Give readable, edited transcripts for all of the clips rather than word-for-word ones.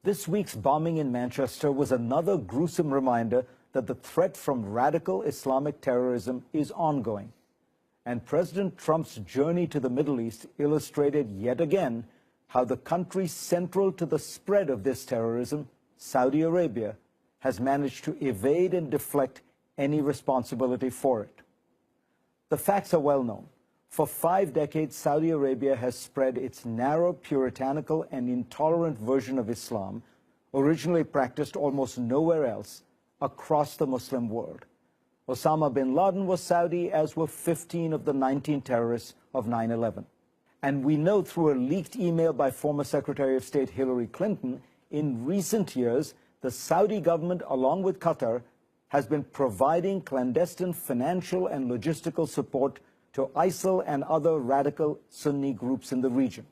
This week's bombing in Manchester was another gruesome reminder that the threat from radical Islamic terrorism is ongoing. And President Trump's journey to the Middle East illustrated yet again how the country central to the spread of this terrorism, Saudi Arabia, has managed to evade and deflect any responsibility for it. The facts are well known. For 5 decades, Saudi Arabia has spread its narrow, puritanical, and intolerant version of Islam, originally practiced almost nowhere else, across the Muslim world. Osama bin Laden was Saudi, as were 15 of the 19 terrorists of 9/11. And we know through a leaked email by former Secretary of State Hillary Clinton, in recent years, the Saudi government, along with Qatar, has been providing clandestine financial and logistical support to ISIL and other radical Sunni groups in the region.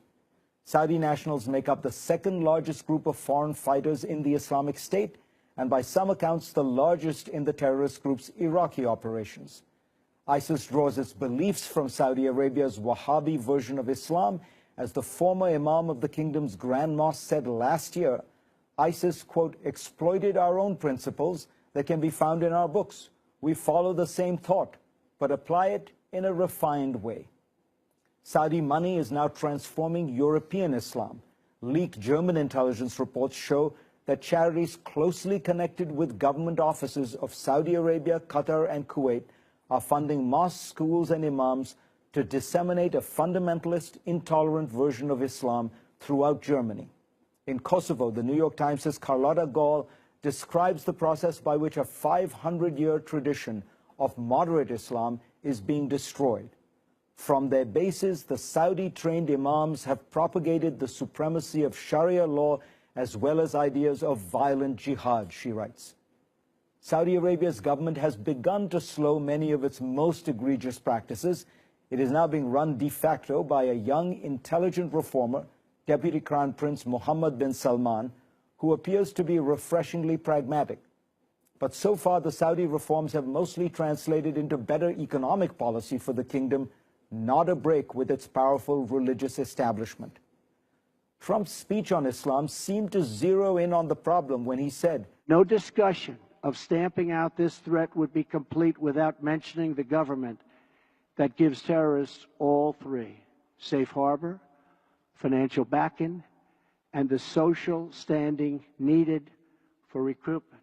Saudi nationals make up the second largest group of foreign fighters in the Islamic State, and by some accounts the largest in the terrorist group's Iraqi operations. ISIS draws its beliefs from Saudi Arabia's Wahhabi version of Islam. As the former imam of the kingdom's Grand Mosque said last year, ISIS, quote, exploited our own principles that can be found in our books. We follow the same thought, but apply it in a refined way. Saudi money is now transforming European Islam. Leaked German intelligence reports show that charities closely connected with government offices of Saudi Arabia, Qatar, and Kuwait are funding mosques, schools, and imams to disseminate a fundamentalist, intolerant version of Islam throughout Germany. In Kosovo, the New York Times' Carlotta Gall describes the process by which a 500-year tradition of moderate Islam is being destroyed. From their bases, the Saudi-trained imams have propagated the supremacy of Sharia law as well as ideas of violent jihad, she writes. Saudi Arabia's government has begun to slow many of its most egregious practices. It is now being run de facto by a young, intelligent reformer, Deputy Crown Prince Mohammed bin Salman, who appears to be refreshingly pragmatic. But so far, the Saudi reforms have mostly translated into better economic policy for the kingdom, not a break with its powerful religious establishment. Trump's speech on Islam seemed to zero in on the problem when he said, "No discussion of stamping out this threat would be complete without mentioning the government that gives terrorists all three: safe harbor, financial backing, and the social standing needed for recruitment."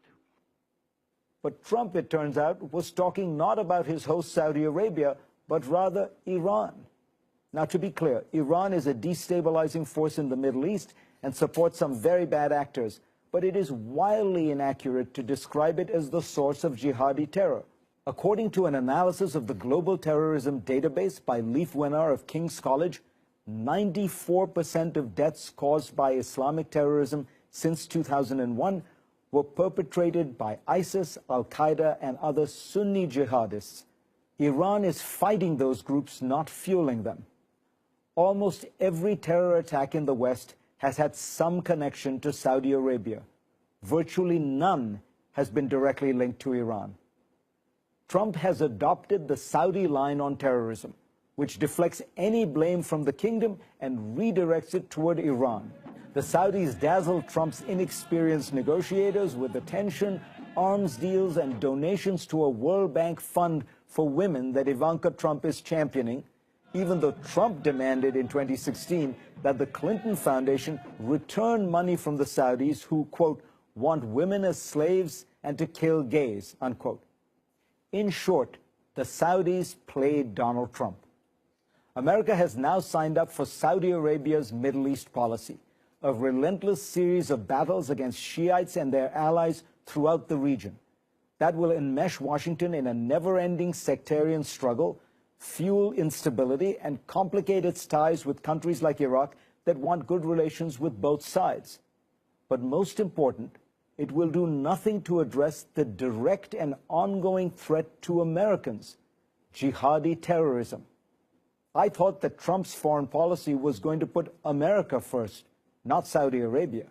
But Trump, it turns out, was talking not about his host Saudi Arabia, but rather Iran. Now, to be clear, Iran is a destabilizing force in the Middle East and supports some very bad actors, but it is wildly inaccurate to describe it as the source of jihadi terror. According to an analysis of the Global Terrorism Database by Leif Wenar of King's College, 94% of deaths caused by Islamic terrorism since 2001 were perpetrated by ISIS, Al-Qaeda, and other Sunni jihadists. Iran is fighting those groups, not fueling them. Almost every terror attack in the West has had some connection to Saudi Arabia. Virtually none has been directly linked to Iran. Trump has adopted the Saudi line on terrorism, which deflects any blame from the kingdom and redirects it toward Iran. The Saudis dazzle Trump's inexperienced negotiators with attention, arms deals, and donations to a World Bank fund for women that Ivanka Trump is championing, even though Trump demanded in 2016 that the Clinton Foundation return money from the Saudis who, quote, want women as slaves and to kill gays, unquote. In short, the Saudis played Donald Trump. America has now signed up for Saudi Arabia's Middle East policy, a relentless series of battles against Shiites and their allies throughout the region. That will enmesh Washington in a never-ending sectarian struggle, fuel instability, and complicate its ties with countries like Iraq that want good relations with both sides. But most important, it will do nothing to address the direct and ongoing threat to Americans: jihadi terrorism. I thought that Trump's foreign policy was going to put America first, not Saudi Arabia.